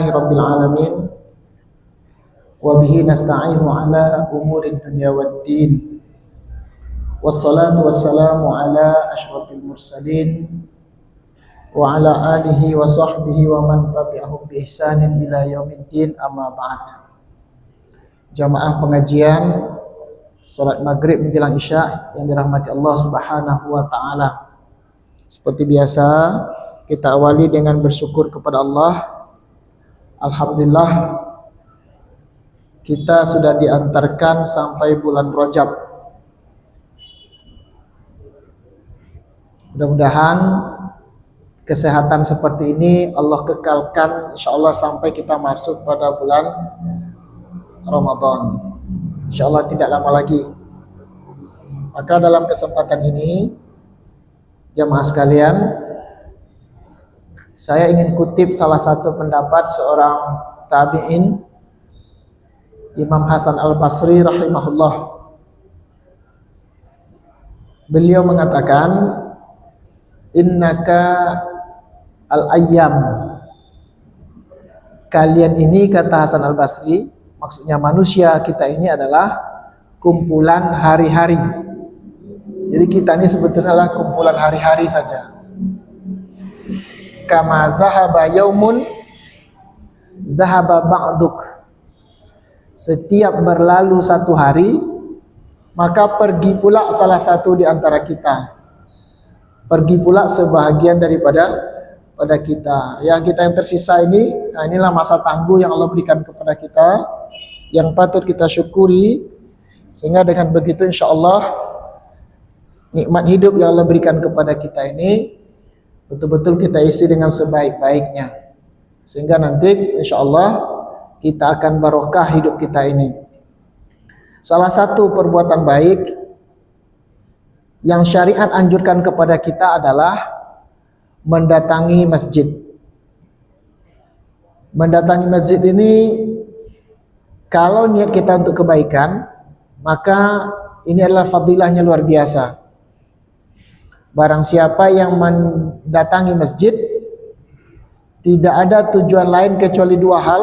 Rabbil alamin wa bihi nasta'inu ala umuri dunya waddin wassalatu wassalamu ala asyrafil mursalin wa ala alihi wa sahbihi wa man tabi'ahum bi ihsanin ila yaumiddin, amma ba'd. Jamaah pengajian salat maghrib menjelang isya yang dirahmati Allah Subhanahu wa taala. Seperti biasa, kita awali dengan bersyukur kepada Allah. Alhamdulillah, kita sudah diantarkan sampai bulan Rajab. Mudah-mudahan kesehatan seperti ini Allah kekalkan insyaallah sampai kita masuk pada bulan Ramadan. Insyaallah tidak lama lagi. Maka dalam kesempatan ini, jamaah sekalian, saya ingin kutip salah satu pendapat seorang tabi'in, Imam Hasan Al-Basri rahimahullah. Beliau mengatakan, innaka al-ayyam. Kalian ini, kata Hasan Al-Basri, maksudnya manusia kita ini adalah kumpulan hari-hari. Jadi kita ini sebetulnya adalah kumpulan hari-hari saja. Kama zahaba yaumun zahaba ba'duk. Setiap berlalu satu hari, maka pergi pula salah satu di antara kita. Pergi pula sebahagian daripada kita. Yang kita yang tersisa ini, nah inilah masa tangguh yang Allah berikan kepada kita, yang patut kita syukuri, sehingga dengan begitu insyaallah nikmat hidup yang Allah berikan kepada kita ini betul-betul kita isi dengan sebaik-baiknya, sehingga nanti insyaallah kita akan barokah hidup kita ini. Salah satu perbuatan baik yang syariat anjurkan kepada kita adalah mendatangi masjid. Mendatangi masjid ini, kalau niat kita untuk kebaikan, maka ini adalah fadilahnya luar biasa. Barang siapa yang mendatangi masjid, tidak ada tujuan lain kecuali dua hal,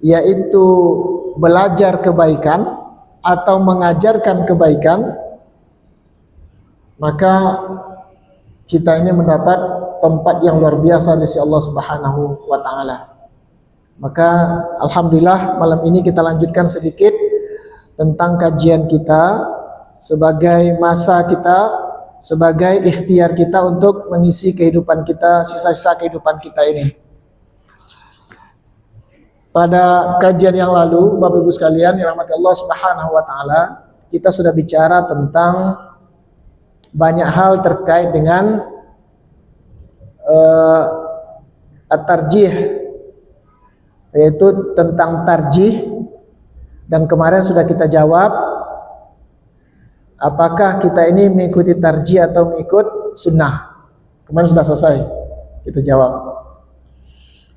yaitu belajar kebaikan atau mengajarkan kebaikan, maka kita ini mendapat tempat yang luar biasa di sisi Allah Subhanahu wa taala. Maka alhamdulillah malam ini kita lanjutkan sedikit tentang kajian kita sebagai masa kita, sebagai ikhtiar kita untuk mengisi kehidupan kita, sisa-sisa kehidupan kita ini. Pada kajian yang lalu, Bapak Ibu sekalian yang dirahmati Allah Subhanahu wa taala, kita sudah bicara tentang banyak hal terkait dengan at-tarjih, yaitu tentang tarjih, dan kemarin sudah kita jawab apakah kita ini mengikuti tarjih atau mengikut sunnah. Kemarin sudah selesai kita jawab.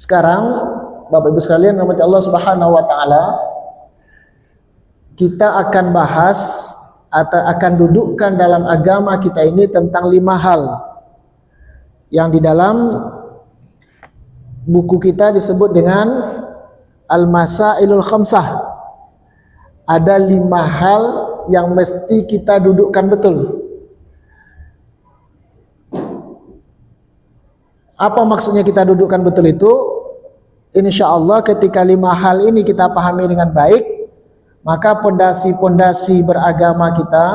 Sekarang Bapak Ibu sekalian rahmati Allah Subhanahu wa taala, kita akan bahas atau akan dudukkan dalam agama kita ini tentang 5 hal yang di dalam buku kita disebut dengan Al-Masailul Khamsah. Ada 5 hal yang mesti kita dudukkan betul. Apa maksudnya kita dudukkan betul itu? Insya Allah ketika 5 hal ini kita pahami dengan baik, maka pondasi-pondasi beragama kita,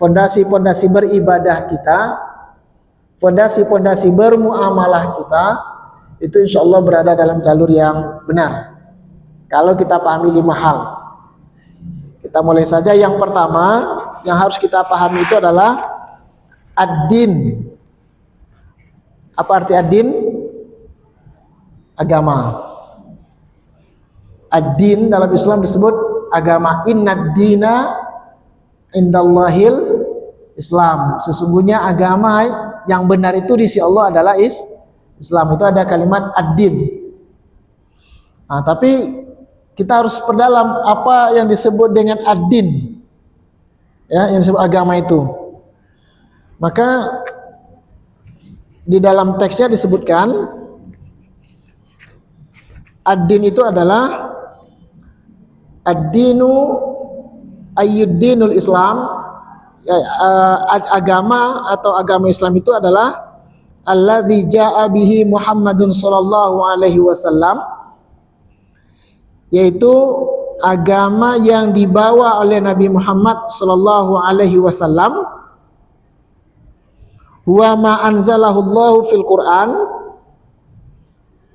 pondasi-pondasi beribadah kita, pondasi-pondasi bermuamalah kita, itu insya Allah berada dalam jalur yang benar. Kalau kita pahami 5 hal. Kita mulai saja. Yang pertama yang harus kita pahami itu adalah ad-din. Apa arti ad-din? Agama. Ad-din dalam Islam disebut agama. Innad dina indallahil Islam. Sesungguhnya agama yang benar itu di sisi Allah adalah Islam. Itu ada kalimat ad-din. Nah, tapi kita harus perdalam apa yang disebut dengan ad-din, ya, yang disebut agama itu. Maka di dalam teksnya disebutkan ad-din itu adalah ad-dinu ayyuddinul Islam. Agama atau agama Islam itu adalah alladzi jaa bihi Muhammadun sallallahu alaihi wasallam, yaitu agama yang dibawa oleh Nabi Muhammad sallallahu alaihi wasallam. Huwa ma anzalahu Allahu fil Quran.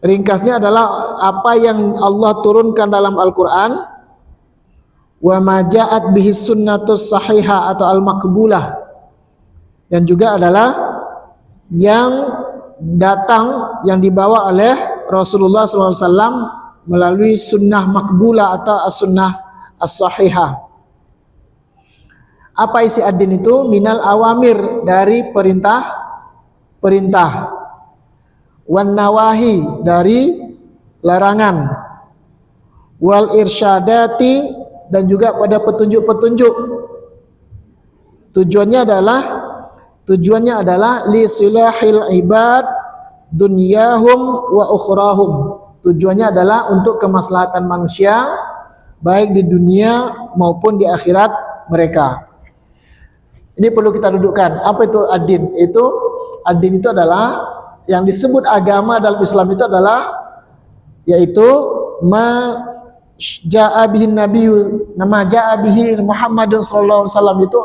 Ringkasnya adalah apa yang Allah turunkan dalam Al-Quran. Wa ma ja'at bihi sunnatus sahihah atau al-maqbulah, dan juga adalah yang datang, yang dibawa oleh Rasulullah SAW melalui sunnah makbulah atau as-sunnah as-sahihah. Apa isi ad-din itu? Minal awamir, dari perintah, wan nawahi, dari larangan, wal irsyadati, dan juga pada petunjuk-petunjuk. Tujuannya adalah li silahil ibad dunyahum wa ukhrahum. Tujuannya adalah untuk kemaslahatan manusia baik di dunia maupun di akhirat mereka. Ini perlu kita dudukkan. Apa itu ad-din? Ad-din itu adalah yang disebut agama dalam Islam itu adalah yaitu ja'a bihin nabiyyu, nama ja'a bihi Muhammadun sallallahu alaihi wasallam, itu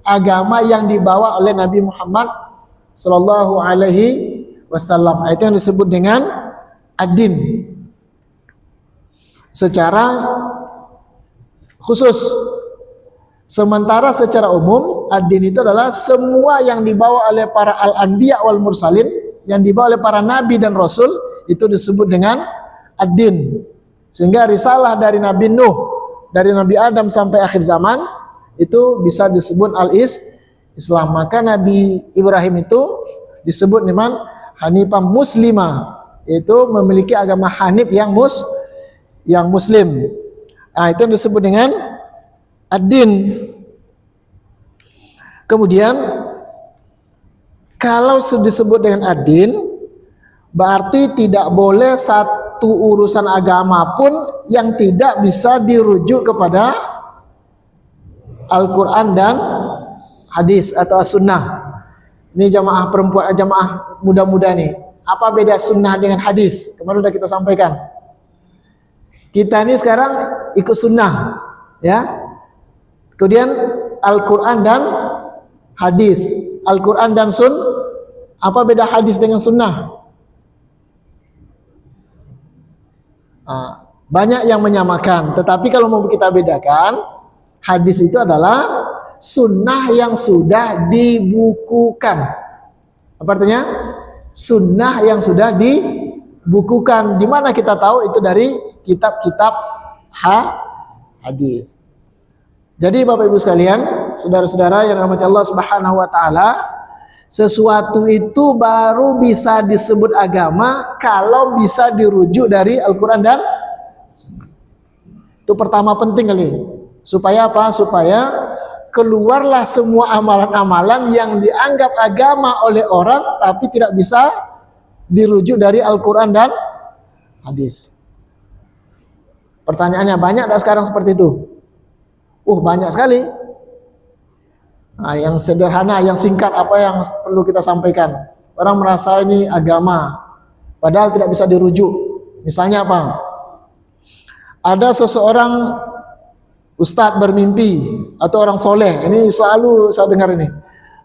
agama yang dibawa oleh Nabi Muhammad sallallahu alaihi wasallam. Itu yang disebut dengan ad-din secara khusus. Sementara secara umum ad-din itu adalah semua yang dibawa oleh para al-anbiya wal mursalin, yang dibawa oleh para nabi dan rasul, itu disebut dengan ad-din. Sehingga risalah dari Nabi Nuh, dari Nabi Adam sampai akhir zaman, itu bisa disebut al-Islam. Maka Nabi Ibrahim itu disebut dengan Hanifah Muslimah, yaitu memiliki agama Hanif yang muslim. Nah, itu yang disebut dengan ad-din. Kemudian kalau disebut dengan ad-din, berarti tidak boleh satu urusan agama pun yang tidak bisa dirujuk kepada Al-Quran dan hadis atau sunnah. Ini jamaah perempuan, jamaah muda-muda nih. Apa beda sunnah dengan hadis? Kemarin sudah kita sampaikan. Kita ini sekarang ikut sunnah, ya. Kemudian Al-Quran dan hadis. Al-Quran dan apa beda hadis dengan sunnah? Banyak yang menyamakan, tetapi kalau mau kita bedakan, hadis itu adalah sunnah yang sudah dibukukan. Apa artinya? Sunnah yang sudah dibukukan. Di mana kita tahu itu dari kitab-kitab hadis. Jadi Bapak Ibu sekalian, saudara-saudara yang dirahmati Allah Subhanahu wa taala, sesuatu itu baru bisa disebut agama kalau bisa dirujuk dari Al-Quran dan Sunnah. Itu pertama penting kali. Supaya apa? Supaya keluarlah semua amalan-amalan yang dianggap agama oleh orang tapi tidak bisa dirujuk dari Al-Quran dan hadis. Pertanyaannya, banyak tak sekarang seperti itu? Banyak sekali. Nah, yang sederhana, yang singkat, apa yang perlu kita sampaikan? Orang merasa ini agama, padahal tidak bisa dirujuk. Misalnya apa? Ada seseorang ustadz bermimpi, atau orang soleh. Ini selalu saya dengar ini.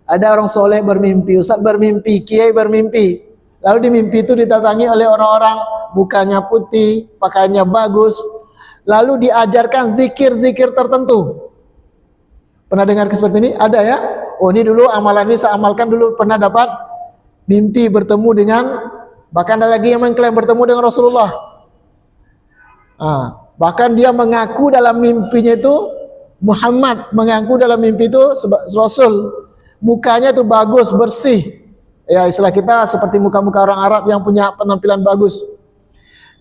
Ada orang soleh bermimpi, ustadz bermimpi, kiai bermimpi. Lalu di mimpi itu didatangi oleh orang-orang, mukanya putih, pakaiannya bagus. Lalu diajarkan zikir-zikir tertentu. Pernah dengar seperti ini? Ada ya? Ini dulu amalan ini saya amalkan dulu, pernah dapat mimpi bertemu dengan, bahkan ada lagi yang mengklaim bertemu dengan Rasulullah. Bahkan dia mengaku dalam mimpinya itu Muhammad, mengaku dalam mimpi itu Rasul. Mukanya itu bagus, bersih. Ya, istilah kita seperti muka-muka orang Arab yang punya penampilan bagus.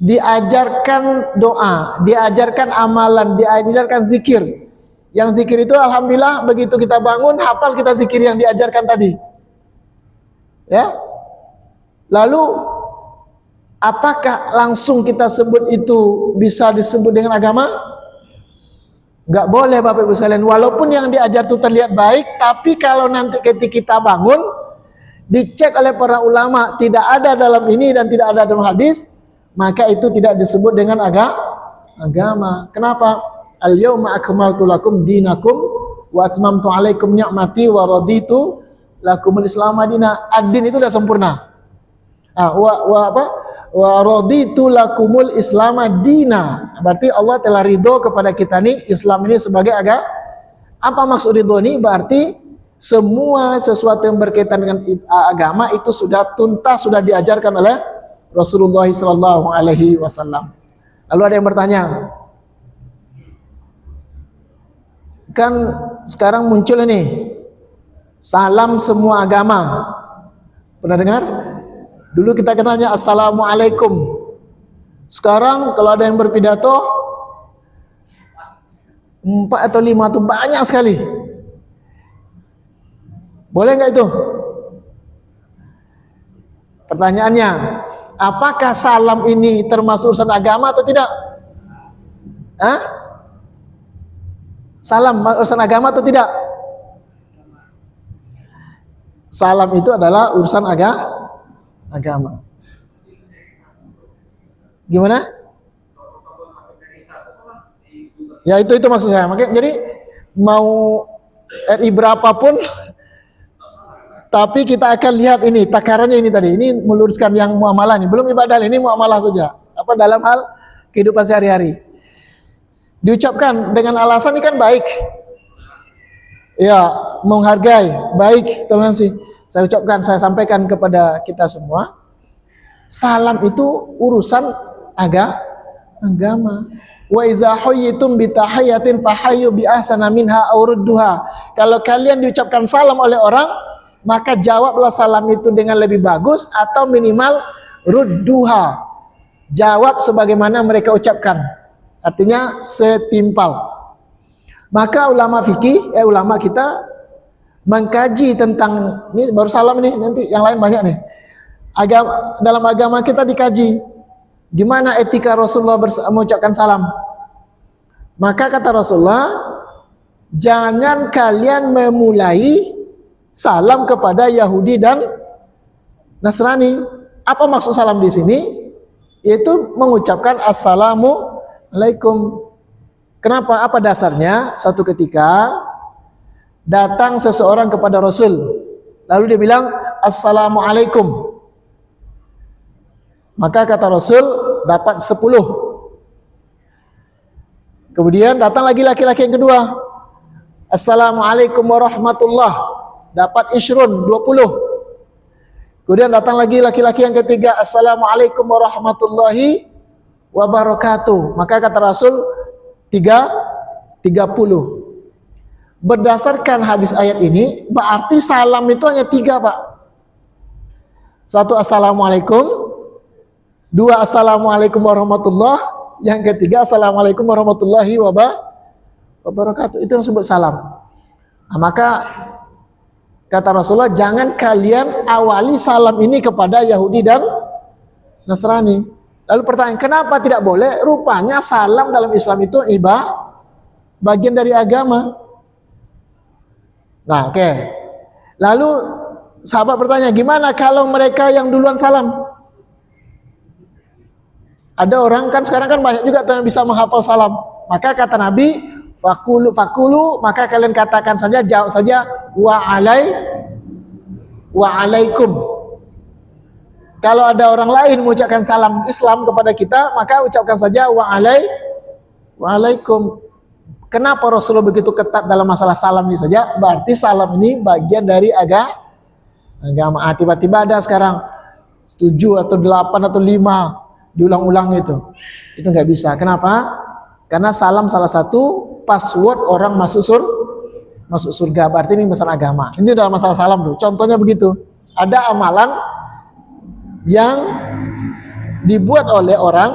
Diajarkan doa, diajarkan amalan, diajarkan zikir. Yang zikir itu alhamdulillah begitu kita bangun hafal kita zikir yang diajarkan tadi. Ya. Lalu Apakah langsung kita sebut itu bisa disebut dengan agama? Enggak boleh Bapak Ibu sekalian. Walaupun yang diajar itu terlihat baik, tapi kalau nanti ketika kita bangun, dicek oleh para ulama, tidak ada dalam ini dan tidak ada dalam hadis, maka itu tidak disebut dengan agama. Kenapa? Al-yawma akmaltu lakum dinakum wa atmamtu alaikum ni'mati wa raditu lakumul islam madina. Ad-din itu sudah sempurna. Wa raditu lakumul islam madina. Berarti Allah telah ridho kepada kita nih Islam ini sebagai agama. Apa maksud ridho ini? Berarti semua sesuatu yang berkaitan dengan agama itu sudah tuntas, sudah diajarkan oleh Rasulullah sallallahu alaihi wasallam. Lalu ada yang bertanya, kan sekarang muncul ini salam semua agama. Pernah dengar? Dulu kita kenalnya assalamualaikum. Sekarang kalau ada yang berpidato 4 atau 5 itu banyak sekali. Boleh nggak itu? Pertanyaannya, apakah salam ini termasuk urusan agama atau tidak? Salam urusan agama atau tidak? Salam itu adalah urusan agama. Gimana? Ya itu maksud saya. Makanya jadi mau RI berapapun, tapi kita akan lihat ini takarannya ini tadi. Ini meluruskan yang muamalah ini, belum ibadah ini muamalah saja. Apa dalam hal kehidupan sehari-hari. Diucapkan dengan alasan ini kan baik. Ya, menghargai, baik, toleransi. Saya ucapkan, saya sampaikan kepada kita semua. Salam itu urusan agama. Wa idza hayyitum bi tahiyatin fahayyu bi ahsana minha aw rudduha. Kalau kalian diucapkan salam oleh orang, maka jawablah salam itu dengan lebih bagus atau minimal rudduha. Jawab sebagaimana mereka ucapkan. Artinya setimpal. Maka ulama fikih, ulama kita mengkaji tentang ini baru salam ini, nanti yang lain banyak nih. Dalam agama kita dikaji gimana etika Rasulullah mengucapkan salam. Maka kata Rasulullah, jangan kalian memulai salam kepada Yahudi dan Nasrani. Apa maksud salam di sini? Yaitu mengucapkan assalamualaikum. Kenapa? Apa dasarnya? Suatu ketika datang seseorang kepada Rasul, lalu dia bilang assalamualaikum. Maka kata Rasul dapat 10. Kemudian datang lagi laki-laki yang kedua, assalamualaikum warahmatullah, dapat isyrun 20. Kemudian datang lagi laki-laki yang ketiga, assalamualaikum warahmatullahi wabarakatuh. Maka kata Rasul 30. Berdasarkan hadis ayat ini, berarti salam itu hanya 3, Pak. 1 assalamualaikum, 2 assalamualaikum warahmatullah, yang ketiga assalamualaikum warahmatullahi wabarakatuh. Itu yang disebut salam. Nah, maka kata Rasulullah, jangan kalian awali salam ini kepada Yahudi dan Nasrani. Lalu pertanyaan, kenapa tidak boleh? Rupanya salam dalam Islam itu bagian dari agama. Nah, oke. Lalu sahabat bertanya, gimana kalau mereka yang duluan salam? Ada orang kan sekarang kan banyak juga yang bisa menghafal salam. Maka kata Nabi, fakulu, maka kalian katakan saja, jawab saja wa alaikum. Kalau ada orang lain mengucapkan salam Islam kepada kita, maka ucapkan saja wa alaikum. Kenapa Rasulullah begitu ketat dalam masalah salam ini saja? Berarti salam ini bagian dari agama. Tiba-tiba ada sekarang 7 atau 8 atau 5 diulang-ulang itu nggak bisa. Kenapa? Karena salam salah satu password orang masuk surga. Berarti ini masalah agama. Ini dalam masalah salam tuh. Contohnya begitu. Ada amalan yang dibuat oleh orang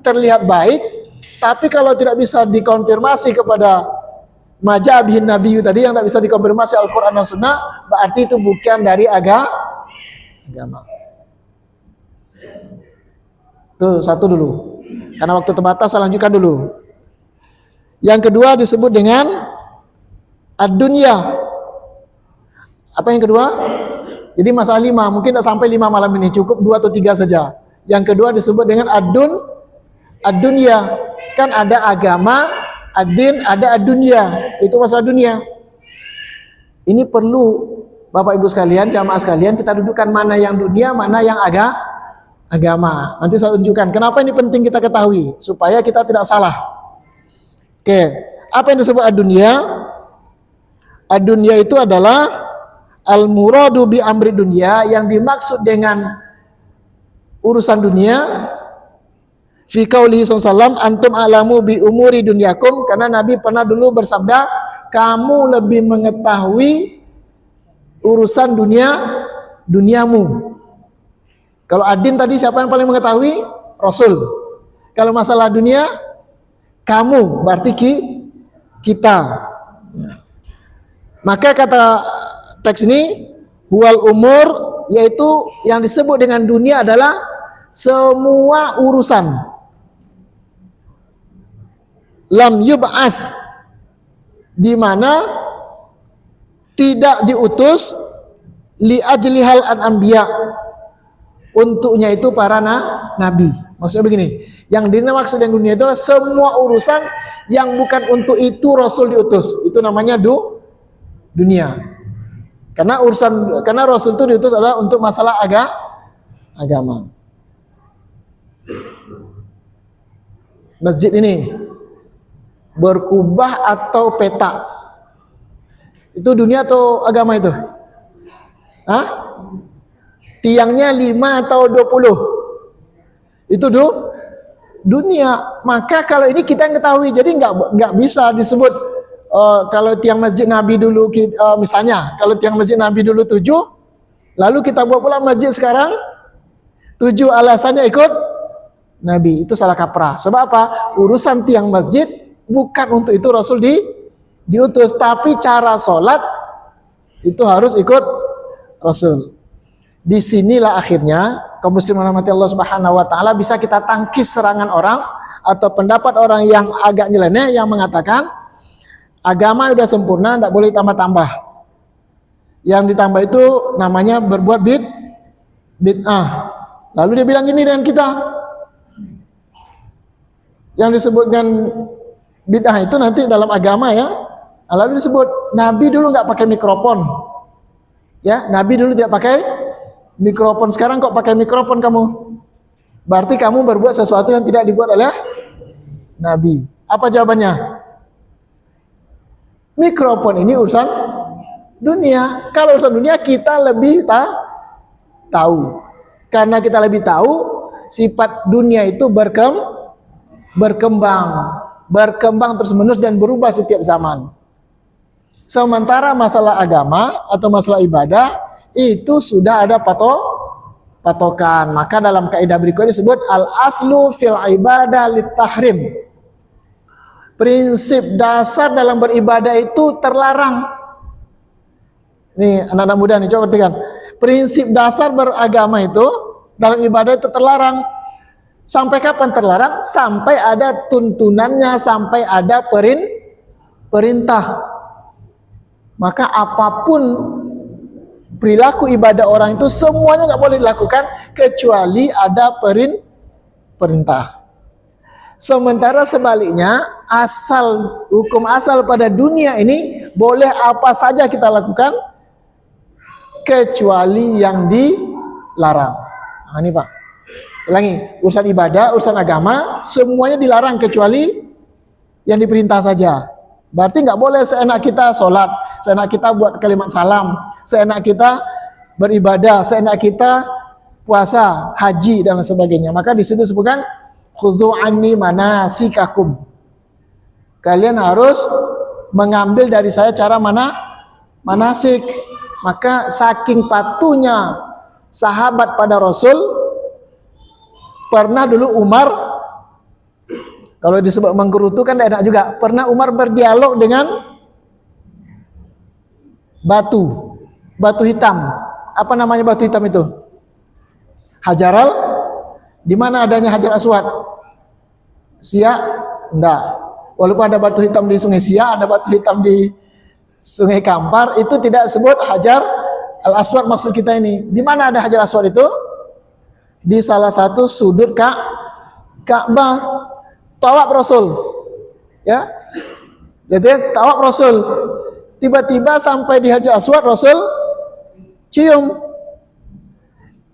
terlihat baik, tapi kalau tidak bisa dikonfirmasi kepada majabih Nabi tadi, yang tidak bisa dikonfirmasi Al-Quran dan Sunnah, berarti itu bukan dari agama. Tuh, satu dulu. Karena waktu terbatas, saya lanjutkan dulu. Yang kedua disebut dengan ad-dunya. Apa yang kedua? Jadi masalah 5, mungkin tidak sampai 5 malam ini, cukup 2 atau 3 saja. Yang kedua disebut dengan ad-dunya. Kan ada agama, ad-din, ada ad-dunya. Itu masalah dunia. Ini perlu Bapak Ibu sekalian, jamaah sekalian, kita dudukkan mana yang dunia, mana yang agama. Nanti saya tunjukkan kenapa ini penting kita ketahui supaya kita tidak salah. Oke, apa yang disebut ad-dunya? Ad-dunya itu adalah al-muradu bi amri dunya, yang dimaksud dengan urusan dunia. Fi qaulihi sallallahu antum alamu bi umuri dunyakum, karena Nabi pernah dulu bersabda, kamu lebih mengetahui urusan duniamu. Kalau adin tadi siapa yang paling mengetahui? Rasul. Kalau masalah dunia, kamu, berarti kita. Maka kata teks ini, huwal umur, yaitu yang disebut dengan dunia adalah semua urusan. Lam yub'as, di mana tidak diutus li ajlihal an-anbiya, untuknya itu para nabi. Maksudnya begini, yang dimaksud dengan dunia itu adalah semua urusan yang bukan untuk itu Rasul diutus. Itu namanya dunia. Karena Rasul itu diutus adalah untuk masalah agama. Masjid ini berkubah atau petak, itu dunia atau agama itu? Hah? Tiangnya 5 atau 20? Itu dunia. Maka kalau ini kita yang ketahui, jadi nggak bisa disebut kalau tiang masjid Nabi dulu, misalnya kalau tiang masjid Nabi dulu 7, lalu kita buat pula masjid sekarang 7, alasannya ikut Nabi. Itu salah kaprah. Sebab apa? Urusan tiang masjid bukan untuk itu Rasul diutus, tapi cara sholat itu harus ikut Rasul. Disinilah akhirnya kaum muslimin rahmati Allah Subhanahu wa taala bisa kita tangkis serangan orang atau pendapat orang yang agak nyeleneh yang mengatakan agama sudah sempurna, tidak boleh tambah-tambah. Yang ditambah itu namanya berbuat bid'ah. Lalu dia bilang gini dengan kita, yang disebutkan bid'ah itu nanti dalam agama ya. Lalu disebut Nabi dulu nggak pakai mikrofon, ya. Nabi dulu tidak pakai mikrofon, sekarang kok pakai mikrofon kamu? Berarti kamu berbuat sesuatu yang tidak dibuat oleh Nabi. Apa jawabannya? Mikrofon ini urusan dunia. Kalau urusan dunia kita lebih tahu. Karena kita lebih tahu sifat dunia itu berkembang terus-menerus dan berubah setiap zaman. Sementara masalah agama atau masalah ibadah itu sudah ada patokan. Maka dalam kaidah berikutnya disebut al-aslu fil ibadah lit-tahrim. Prinsip dasar dalam beribadah itu terlarang. Nih anak-anak muda nih, coba perhatikan. Prinsip dasar beragama itu dalam ibadah itu terlarang. Sampai kapan terlarang? Sampai ada tuntunannya, sampai ada perintah. Maka apapun perilaku ibadah orang itu semuanya nggak boleh dilakukan kecuali ada perintah. Sementara sebaliknya, hukum asal pada dunia ini boleh apa saja kita lakukan kecuali yang dilarang. Nah, ini Pak. Ulangi, urusan ibadah, urusan agama semuanya dilarang kecuali yang diperintah saja. Berarti nggak boleh seenak kita sholat, seenak kita buat kalimat salam, seenak kita beribadah, seenak kita puasa, haji dan sebagainya. Maka di situ disebutkan khudhu anni manasikakum. Kalian harus mengambil dari saya cara manasik. Maka saking patuhnya sahabat pada Rasul, pernah dulu Umar, kalau disebut menggerutu kan tidak enak juga, pernah Umar berdialog dengan batu hitam. Apa namanya batu hitam itu? Hajaral Di mana adanya Hajar Aswad? Siak? Enggak. Walaupun ada batu hitam di Sungai Siak, ada batu hitam di Sungai Kampar, itu tidak sebut Hajar Al-Aswad maksud kita ini. Di mana ada Hajar Aswad itu? Di salah satu sudut Ka'bah. Tawaf Rasul. Ya. Jadi tawaf Rasul. Tiba-tiba sampai di Hajar Aswad, Rasul cium.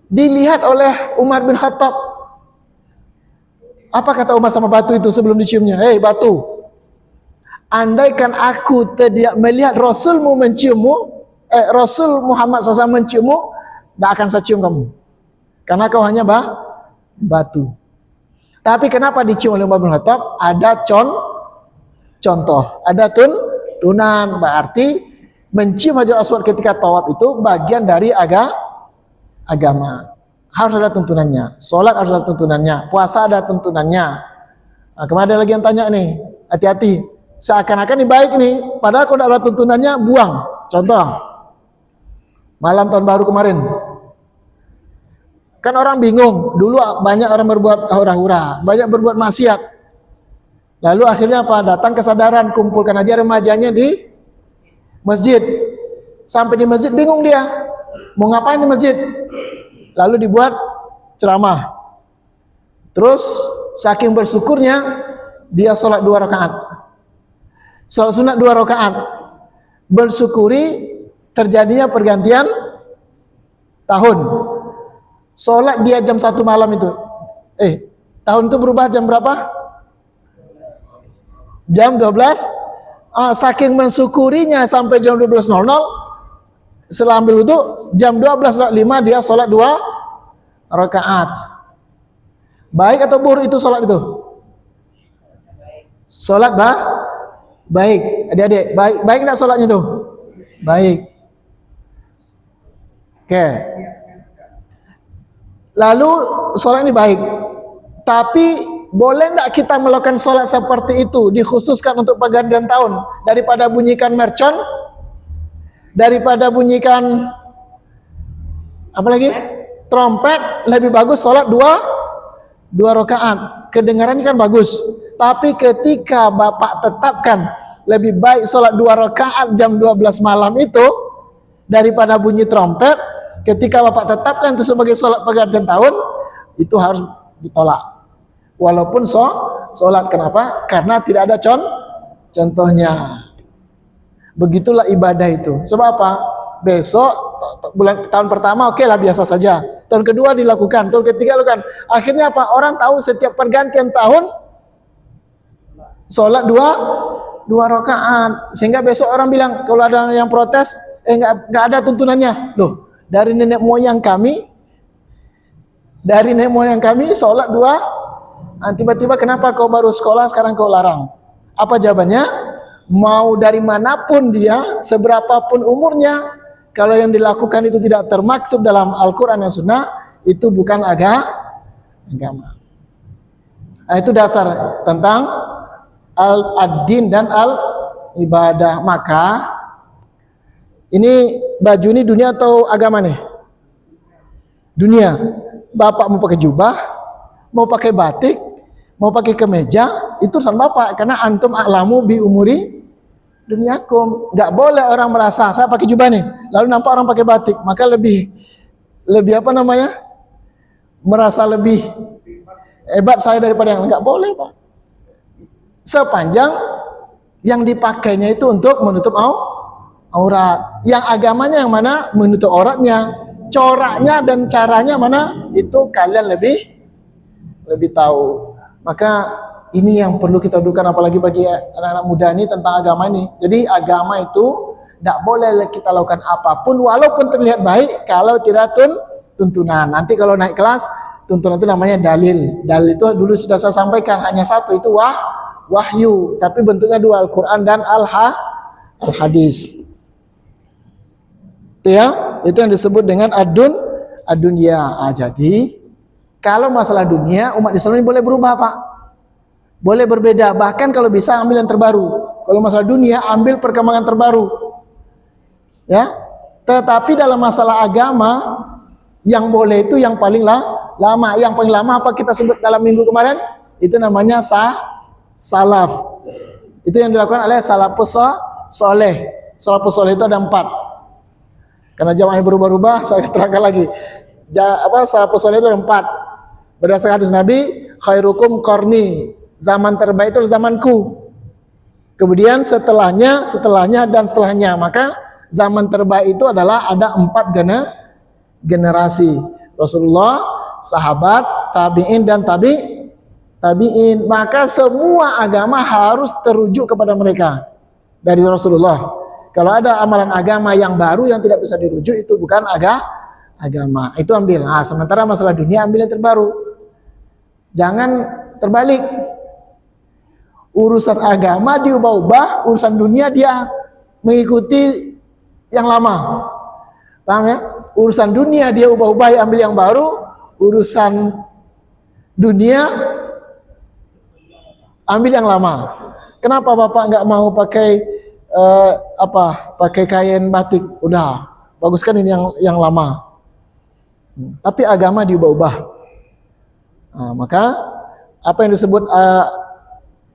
Dilihat oleh Umar bin Khattab. Apa kata Umar sama batu itu sebelum diciumnya? Hei batu, andaikan aku tidak melihat Rasulmu menciummu, Rasul Muhammad SAW menciummu, tidak akan saya cium kamu. Karena kau hanya batu. Tapi kenapa dicium oleh Umar bin Khattab? Ada contoh, ada tunan. Berarti mencium Hajar Aswad ketika tawaf itu bagian dari agama. Harus ada tuntunannya. Sholat harus ada tuntunannya. Puasa ada tuntunannya. Nah, kemarin ada lagi yang tanya nih, hati-hati. Seakan-akan ini baik nih, padahal kalau tidak ada tuntunannya, buang. Contoh, malam tahun baru kemarin. Kan orang bingung. Dulu banyak orang berbuat hura-hura, banyak berbuat maksiat. Lalu akhirnya apa? Datang kesadaran, kumpulkan aja remajanya di masjid. Sampai di masjid bingung dia. Mau ngapain di masjid? Lalu dibuat ceramah. Terus saking bersyukurnya dia sholat 2 rakaat. Sholat sunat 2 rakaat. Bersyukuri terjadinya pergantian tahun. Sholat dia jam 1 malam itu. Tahun itu berubah jam berapa? Jam 12. Saking mensyukurinya sampai jam 12.00. Setelah ambil wudu, jam 12.05 dia sholat 2 rakaat. Baik atau buruk itu sholat itu? Sholat baik. Adik-adik, baik enggak sholatnya itu? Baik. Oke. Lalu sholat ini baik. Tapi boleh enggak kita melakukan sholat seperti itu, dikhususkan untuk pergantian tahun, daripada bunyikan mercon, daripada bunyikan apa lagi? Trompet, lebih bagus sholat 2 rakaat. Kedengarannya kan bagus. Tapi ketika Bapak tetapkan lebih baik sholat 2 rakaat jam 12 malam itu daripada bunyi trompet, ketika Bapak tetapkan itu sebagai sholat pergantian tahun, itu harus ditolak. Walaupun sholat, kenapa? Karena tidak ada contohnya. Begitulah ibadah itu. Sebab apa? Besok tahun pertama oke lah biasa saja. Tahun kedua dilakukan, tahun ketiga lakukan. Akhirnya apa? Orang tahu setiap pergantian tahun sholat 2 rakaat. Sehingga besok orang bilang kalau ada yang protes, enggak ada tuntunannya. Loh, dari nenek moyang kami sholat 2. Tiba-tiba kenapa kau baru sekolah sekarang kau larang? Apa jawabannya? Mau dari manapun dia, seberapapun umurnya, kalau yang dilakukan itu tidak termaktub dalam Al-Quran dan Sunnah, itu bukan agama. Itu dasar tentang ad-din dan al-ibadah. Maka ini baju ini dunia atau agama nih? Dunia. Bapak mau pakai jubah, mau pakai batik, mau pakai kemeja, itu urusan Bapak, karena antum a'lamu bi umuri dunyakum. Enggak boleh orang merasa saya pakai jubah nih, lalu nampak orang pakai batik, maka lebih apa namanya? Merasa lebih hebat saya daripada yang enggak boleh, Pak. Sepanjang yang dipakainya itu untuk menutup aurat. Yang agamanya yang mana? Menutup auratnya. Coraknya dan caranya mana? Itu kalian lebih tahu. Maka ini yang perlu kita dudukan, apalagi bagi anak-anak muda ini, tentang agama ini. Jadi agama itu tidak boleh kita lakukan apapun walaupun terlihat baik kalau tidak tuntunan. Nanti kalau naik kelas, tuntunan itu namanya dalil. Dalil itu dulu sudah saya sampaikan, hanya satu, itu wahyu, tapi bentuknya 2, Al-Quran dan Al-Hadis. Itu ya, itu yang disebut dengan ad-dunya. Jadi kalau masalah dunia, umat Islam ini boleh berubah, Pak. Boleh berbeda, bahkan kalau bisa ambil yang terbaru. Kalau masalah dunia, ambil perkembangan terbaru. Ya. Tetapi dalam masalah agama, yang boleh itu yang paling lama. Yang paling lama apa kita sebut dalam minggu kemarin? Itu namanya salaf. Itu yang dilakukan oleh salafus soleh. Salafus soleh itu ada 4. Karena jamaahnya berubah-ubah, saya terangkan lagi. Salafus soleh itu ada 4. Berdasarkan hadis Nabi, khairukum qarni, zaman terbaik itu zamanku. Kemudian setelahnya dan setelahnya. Maka zaman terbaik itu adalah ada 4 generasi. Rasulullah, sahabat, tabi'in dan tabi'in. Maka semua agama harus terujuk kepada mereka dari Rasulullah. Kalau ada amalan agama yang baru yang tidak bisa dirujuk, itu bukan agama. Itu ambil. Nah, sementara masalah dunia ambil yang terbaru. Jangan terbalik. Urusan agama diubah-ubah, urusan dunia dia mengikuti yang lama. Paham ya? Urusan dunia dia ubah-ubah, ambil yang baru. Urusan dunia ambil yang lama. Kenapa Bapak nggak mau pakai pakai kain batik? Udah, bagus kan ini yang lama. Tapi agama diubah-ubah. Nah, maka apa yang disebut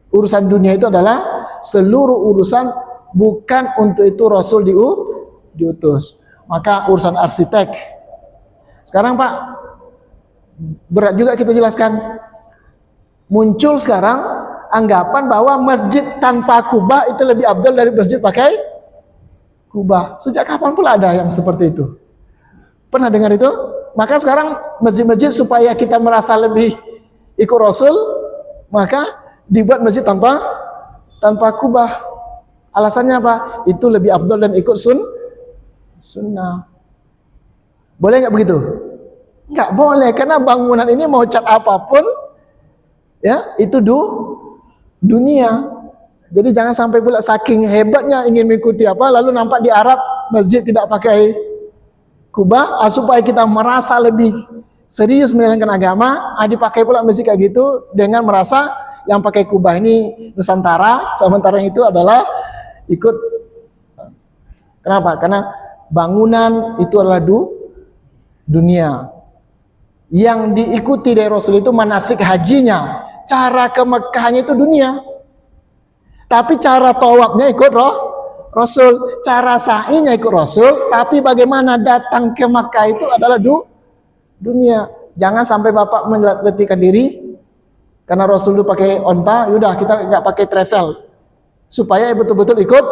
urusan dunia itu adalah seluruh urusan, bukan untuk itu Rasul diutus. Maka urusan arsitek. Sekarang Pak, berat juga kita jelaskan. Muncul sekarang anggapan bahwa masjid tanpa kubah itu lebih abdul dari masjid pakai kubah. Sejak kapan pula ada yang seperti itu? Pernah dengar itu? Maka sekarang masjid-masjid supaya kita merasa lebih ikut Rasul, maka dibuat masjid tanpa kubah. Alasannya apa? Itu lebih abdul dan ikut sunnah. Boleh nggak begitu? Nggak boleh, karena bangunan ini mau cat apapun, ya itu dunia. Jadi jangan sampai pula saking hebatnya ingin mengikuti lalu nampak di Arab masjid tidak pakai kubah, supaya kita merasa lebih serius menjalankan agama, dipakai pula masjid kayak gitu dengan merasa yang pakai kubah ini Nusantara, sementara yang itu adalah ikut. Kenapa? Karena bangunan itu adalah dunia. Yang diikuti dari Rasul itu manasik hajinya, cara ke Mekkahnya itu dunia. Tapi cara tawafnya ikut Rasul, cara sa'inya ikut Rasul, tapi bagaimana datang ke Makkah itu adalah dunia. Jangan sampai Bapak meletihkan diri karena Rasul itu pakai onta, yaudah kita nggak pakai travel, supaya betul-betul ikut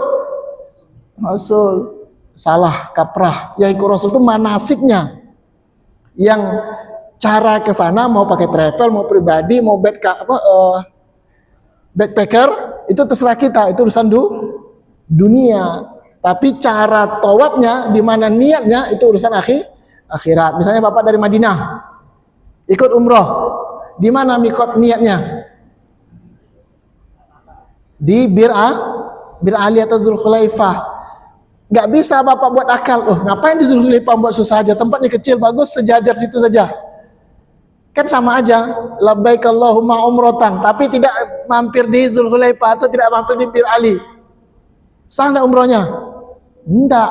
Rasul. Salah kaprah. Yang ikut Rasul itu manasiknya. Yang cara ke sana mau pakai travel, mau pribadi, mau backpacker, itu terserah kita, itu urusan dunia. Tapi cara tawafnya, di mana niatnya, itu urusan akhirat. Misalnya Bapak dari Madinah ikut umroh, di mana mikot niatnya? Di Bir Ali atau Zulkhulaifah. Nggak bisa Bapak buat akal, ngapain di Zulkhulaifah buat susah aja, tempatnya kecil, bagus, sejajar situ saja. Kan sama aja, labbaik Allahumma umrotan, tapi tidak mampir di Zulkhulaifah atau tidak mampir di Bir Ali. Sah nggak umrohnya? Enggak.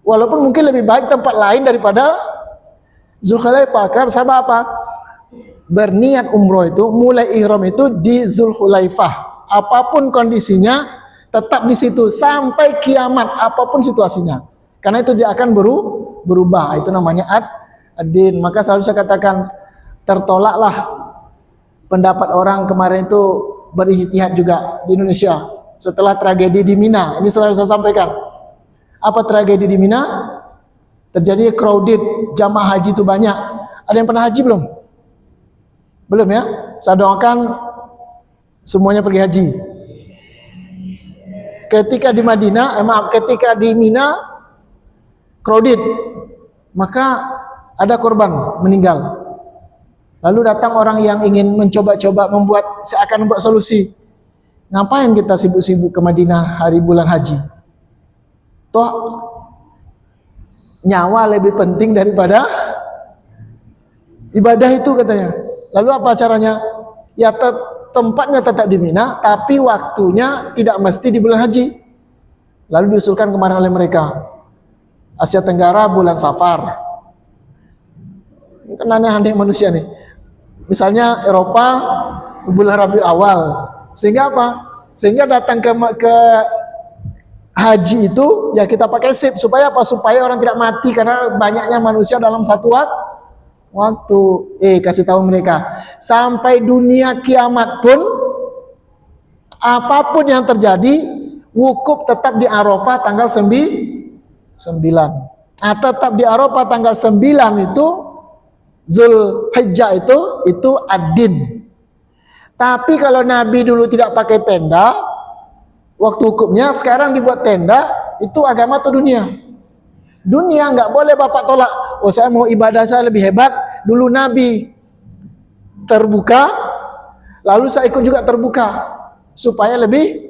Walaupun mungkin lebih baik tempat lain daripada Zulkhulaifah. Karena sama apa? Berniat umroh itu, mulai ihram itu di Zulkhulaifah. Apapun kondisinya, tetap di situ sampai kiamat, apapun situasinya. Karena itu dia akan berubah. Itu namanya ad-din. Maka selalu saya katakan, tertolaklah pendapat orang kemarin itu berijtihad juga di Indonesia setelah tragedi di Mina. Ini selalu saya sampaikan. Apa tragedi di Mina? Terjadi crowded, jamaah haji itu banyak. Ada yang pernah haji belum? Belum ya? Saya doakan semuanya pergi haji. Ketika di ketika di Mina crowded, maka ada korban meninggal. Lalu datang orang yang ingin mencoba-coba seakan membuat solusi. Ngapain kita sibuk-sibuk ke Madinah hari bulan haji? Toh nyawa lebih penting daripada ibadah itu katanya. Lalu apa caranya? Ya tempatnya tetap di Mina, tapi waktunya tidak mesti di bulan haji. Lalu diusulkan kemarin oleh mereka, Asia Tenggara bulan Safar. Ini kan aneh-aneh manusia nih. Misalnya Eropa bulan Rabiul Awal, sehingga apa? Sehingga datang ke haji itu ya kita pakai sip supaya apa? Supaya orang tidak mati karena banyaknya manusia dalam satu waktu. Kasih tahu mereka, sampai dunia kiamat pun apapun yang terjadi, wukuf tetap di Arafah tanggal 9. Tetap di Arafah tanggal 9 itu Zulhijjah itu ad-din. Tapi kalau Nabi dulu tidak pakai tenda waktu hukumnya, sekarang dibuat tenda, itu agama atau dunia? Dunia, nggak boleh bapak tolak. Oh, saya mau ibadah saya lebih hebat. Dulu Nabi terbuka, lalu saya ikut juga terbuka supaya lebih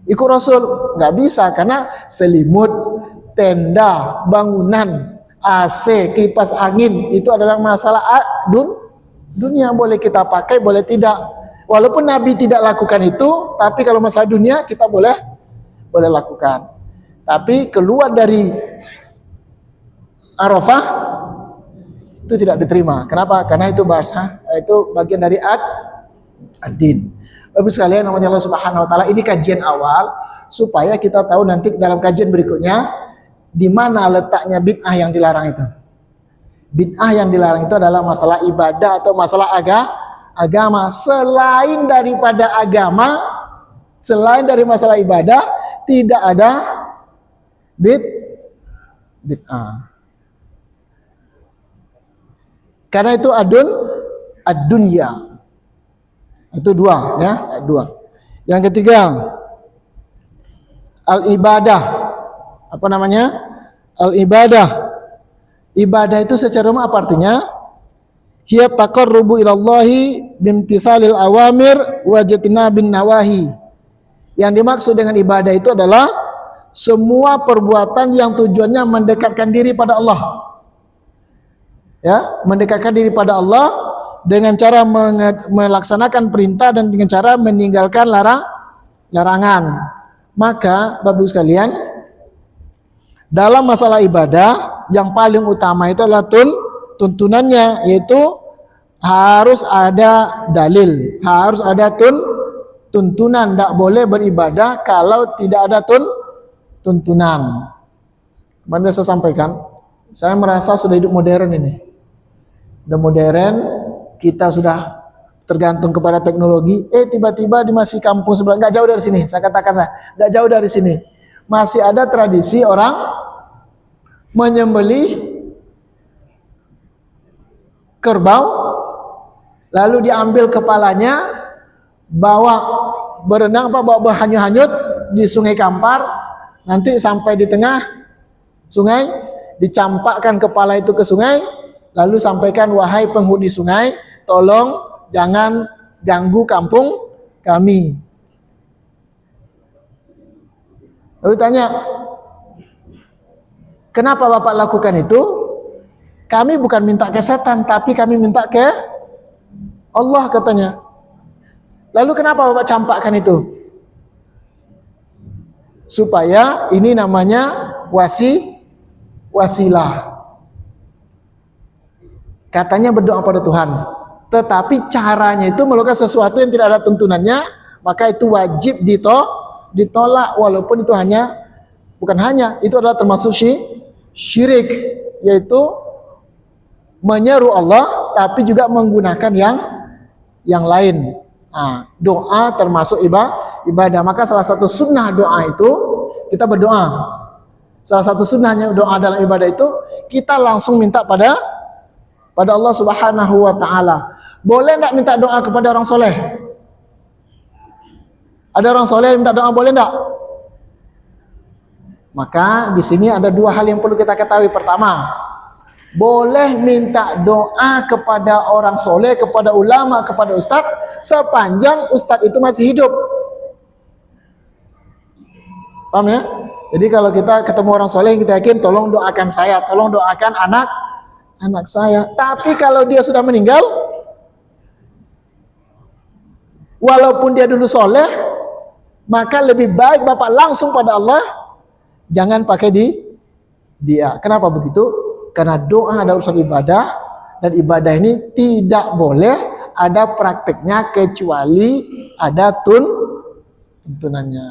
ikut Rasul. Nggak bisa, karena selimut, tenda, bangunan, AC, kipas angin itu adalah masalah dunia. Boleh kita pakai, boleh tidak. Walaupun Nabi tidak lakukan itu, tapi kalau masalah dunia kita boleh lakukan. Tapi keluar dari Arafah itu tidak diterima. Kenapa? Karena itu bahasa, itu bagian dari ad-din. Bagus sekalian, namanya Allah Subhanahu wa taala, ini kajian awal supaya kita tahu nanti dalam kajian berikutnya di mana letaknya bid'ah yang dilarang itu. Bid'ah yang dilarang itu adalah masalah ibadah atau masalah agama. Selain daripada agama, selain dari masalah ibadah, tidak ada bid'ah. Karena itu ad-dunya. Itu dua, ya, dua. Yang ketiga, al-ibadah. Apa namanya? Al-ibadah. Ibadah itu secara umum apa artinya? Hiya taqarrubu ilallahi bimtisalil awamir wa jtinabin nawahi. Yang dimaksud dengan ibadah itu adalah semua perbuatan yang tujuannya mendekatkan diri pada Allah. Ya, mendekatkan diri pada Allah dengan cara melaksanakan perintah dan dengan cara meninggalkan larangan. Maka Bapak Ibu sekalian, dalam masalah ibadah yang paling utama itu adalah tuntunannya, yaitu harus ada dalil, harus ada tuntunan. Tidak boleh beribadah kalau tidak ada tuntunan. Kemarin saya sampaikan, saya merasa sudah hidup modern ini. Udah modern, kita sudah tergantung kepada teknologi. Tiba-tiba di masih kampung sebelah, nggak jauh dari sini, saya katakan nggak jauh dari sini, masih ada tradisi orang menyembelih kerbau, lalu diambil kepalanya, bawa berenang, bawa berhanyut-hanyut di Sungai Kampar, nanti sampai di tengah sungai, dicampakkan kepala itu ke sungai, lalu sampaikan, wahai penghuni sungai, tolong jangan ganggu kampung kami. Lalu tanya, kenapa Bapak lakukan itu? Kami bukan minta ke setan, tapi kami minta ke Allah, katanya. Lalu kenapa Bapak campakkan itu? Supaya ini namanya wasilah. Katanya berdoa pada Tuhan. Tetapi caranya itu melakukan sesuatu yang tidak ada tuntunannya, maka itu wajib ditolak, walaupun itu bukan hanya, itu adalah termasuk syirik, yaitu menyeru Allah tapi juga menggunakan yang lain. Doa termasuk ibadah. Maka salah satu sunnah doa itu kita berdoa. Salah satu sunnahnya doa dalam ibadah itu kita langsung minta pada Allah Subhanahu wa taala. Boleh enggak minta doa kepada orang soleh? Ada orang soleh minta doa, boleh enggak? Maka di sini ada dua hal yang perlu kita ketahui. Pertama, boleh minta doa kepada orang soleh, kepada ulama, kepada ustadz, sepanjang ustadz itu masih hidup. Paham ya? Jadi kalau kita ketemu orang soleh, kita yakin, tolong doakan saya, tolong doakan anak saya. Tapi kalau dia sudah meninggal, walaupun dia dulu soleh, maka lebih baik Bapak langsung pada Allah, jangan pakai dia. Kenapa begitu? Karena doa ada urusan ibadah, dan ibadah ini tidak boleh ada prakteknya kecuali ada tuntunannya.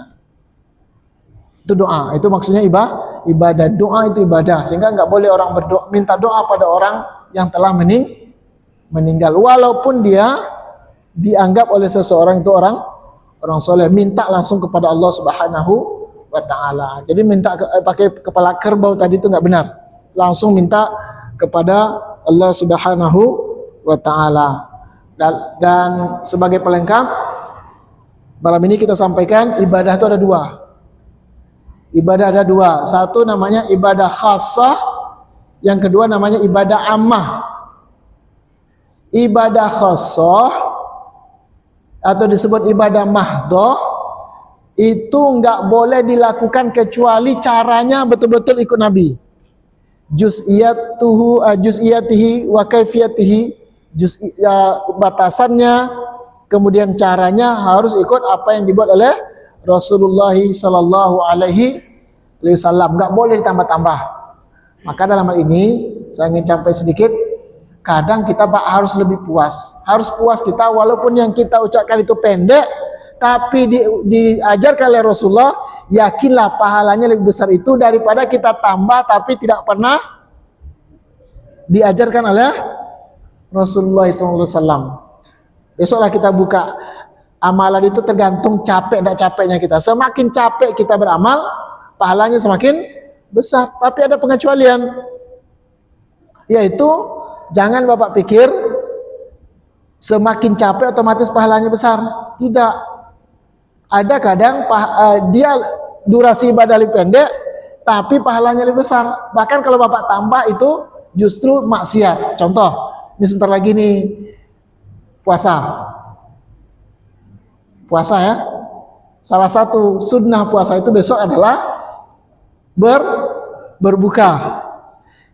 Itu doa, itu maksudnya ibadah. Doa itu ibadah, sehingga nggak boleh orang berdoa, minta doa pada orang yang telah meninggal, walaupun dia dianggap oleh seseorang itu orang soleh. Minta langsung kepada Allah Subhanahu wa Ta'ala. Jadi minta pakai kepala kerbau tadi itu nggak benar. Langsung minta kepada Allah Subhanahu wa Ta'ala. Dan sebagai pelengkap, malam ini kita sampaikan ibadah itu ada dua. Ibadah ada dua. Satu namanya ibadah khassah, yang kedua namanya ibadah ammah. Ibadah khassah atau disebut ibadah mahdhah itu enggak boleh dilakukan kecuali caranya betul-betul ikut Nabi. Juz'iyatihi wa kaifiyatihi, batasannya, kemudian caranya harus ikut apa yang dibuat oleh Rasulullah sallallahu alaihi wasallam, enggak boleh ditambah-tambah. Maka dalam hal ini saya ingin sampai sedikit, kadang kita harus lebih puas. Harus puas kita walaupun yang kita ucapkan itu pendek, tapi diajarkan oleh Rasulullah, yakinlah pahalanya lebih besar itu daripada kita tambah tapi tidak pernah diajarkan oleh Rasulullah SAW. Besoklah kita buka. Amalan itu tergantung capek tidak capeknya kita. Semakin capek kita beramal, pahalanya semakin besar. Tapi ada pengecualian, yaitu jangan Bapak pikir semakin capek otomatis pahalanya besar. Tidak. Ada kadang dia durasi ibadah lebih pendek, tapi pahalanya lebih besar. Bahkan kalau Bapak tambah itu justru maksiat. Contoh, ini sebentar lagi nih puasa. Puasa ya. Salah satu sunnah puasa itu besok adalah berbuka.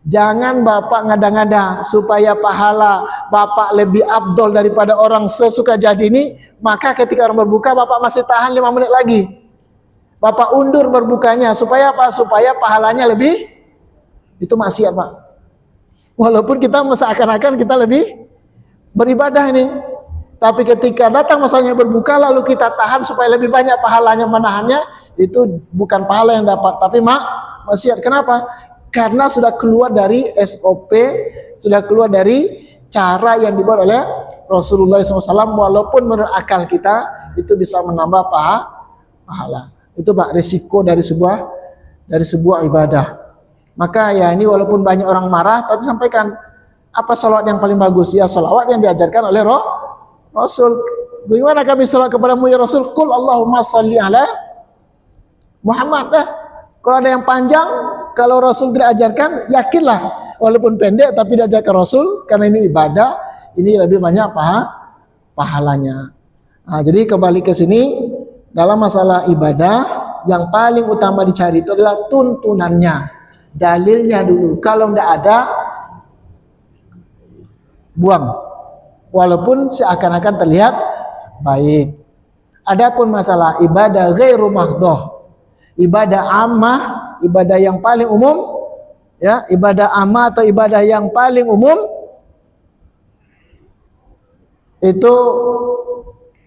Jangan Bapak ngada-ngada supaya pahala Bapak lebih afdol daripada orang sesuka jadi ini, maka ketika orang berbuka Bapak masih tahan 5 menit lagi. Bapak undur berbukanya supaya apa? Supaya pahalanya lebih. Itu maksiat, Pak. Walaupun kita seakan-akan kita lebih beribadah ini. Tapi ketika datang masanya berbuka lalu kita tahan supaya lebih banyak pahalanya menahannya, itu bukan pahala yang dapat, tapi maksiat. Kenapa? Karena sudah keluar dari SOP, sudah keluar dari cara yang dibuat oleh Rasulullah SAW, walaupun menurut akal kita itu bisa menambah pahala. Itu Pak risiko dari sebuah ibadah. Maka ya ini walaupun banyak orang marah, tadi sampaikan apa salawat yang paling bagus? Ya salawat yang diajarkan oleh Rasul. Bagaimana kami salat kepadamu ya Rasul? Qul Allahumma salli ala Muhammad. Kalau ada yang panjang, kalau Rasul tidak ajarkan, yakinlah walaupun pendek tapi diajarkan Rasul, karena ini ibadah, ini lebih banyak pahalanya. Nah, jadi kembali ke sini, dalam masalah ibadah yang paling utama dicari itu adalah tuntunannya, dalilnya dulu. Kalau tidak ada, buang. Walaupun seakan-akan terlihat baik. Adapun masalah ibadah ghairu mahdhah, ibadah ammah, ibadah yang paling umum, ya, ibadah ammah atau ibadah yang paling umum itu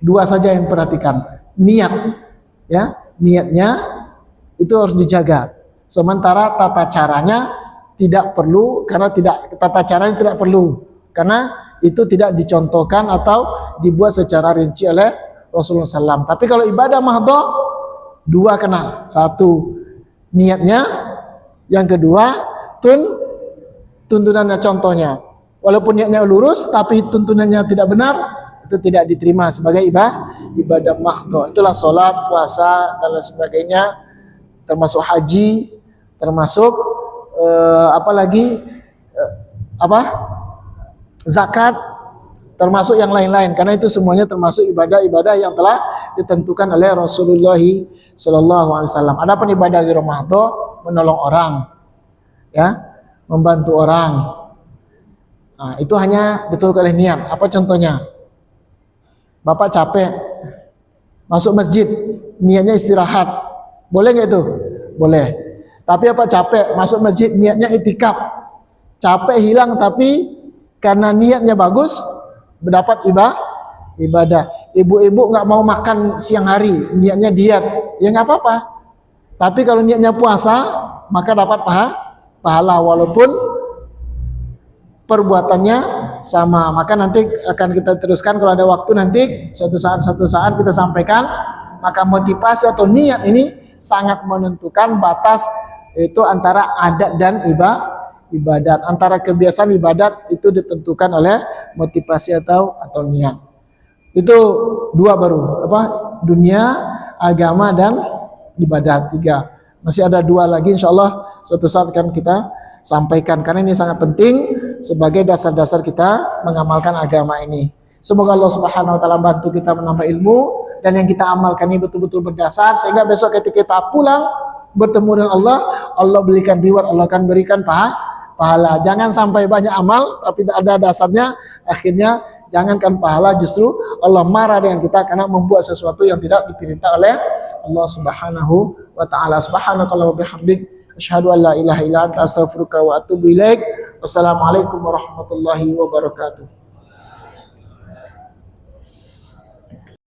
dua saja yang perhatikan. Niat, ya, niatnya itu harus dijaga. Sementara tata caranya tidak perlu, karena tata caranya tidak perlu, karena itu tidak dicontohkan atau dibuat secara rinci oleh Rasulullah SAW. Tapi kalau ibadah mahdhah, dua kena. Satu, niatnya. Yang kedua, tuntunannya, contohnya. Walaupun niatnya lurus, tapi tuntunannya tidak benar, itu tidak diterima sebagai ibadah mahdhah. Itulah sholat, puasa, dan lain sebagainya, termasuk haji, termasuk zakat, termasuk yang lain-lain, karena itu semuanya termasuk ibadah-ibadah yang telah ditentukan oleh Rasulullah SAW. Adapun ibadah ghairu mahdhah, menolong orang, ya, membantu orang, nah, itu hanya ditentukan oleh niat. Apa contohnya? Bapak capek masuk masjid, niatnya istirahat, boleh nggak itu? Boleh. Tapi apa capek masuk masjid, niatnya itikaf, capek hilang tapi karena niatnya bagus mendapat ibadah. Ibu-ibu nggak mau makan siang hari, niatnya diet, ya nggak apa-apa. Tapi kalau niatnya puasa, maka dapat pahala walaupun perbuatannya sama. Maka nanti akan kita teruskan kalau ada waktu, nanti suatu saat kita sampaikan. Maka motivasi atau niat ini sangat menentukan batas itu antara adat dan ibadat. Antara kebiasaan ibadat itu ditentukan oleh motivasi atau niat. Itu dua baru, dunia, agama, dan ibadat, 3. Masih ada 2 lagi, insya Allah suatu saat akan kita sampaikan, karena ini sangat penting sebagai dasar-dasar kita mengamalkan agama ini. Semoga Allah Subhanahu wa taala bantu kita menambah ilmu, dan yang kita amalkan ini betul-betul berdasar, sehingga besok ketika kita pulang bertemu dengan Allah, Allah berikan reward, Allah akan berikan pahala. Jangan sampai banyak amal tapi tak ada dasarnya, akhirnya jangankan pahala, justru Allah marah dengan kita karena membuat sesuatu yang tidak diperintah oleh Allah Subhanahu wa taala. Subhanakallahumma wa bihamdik, asyhadu an la ilaha illa anta, astaghfiruka wa atubu ilaik. Wassalamualaikum warahmatullahi wabarakatuh.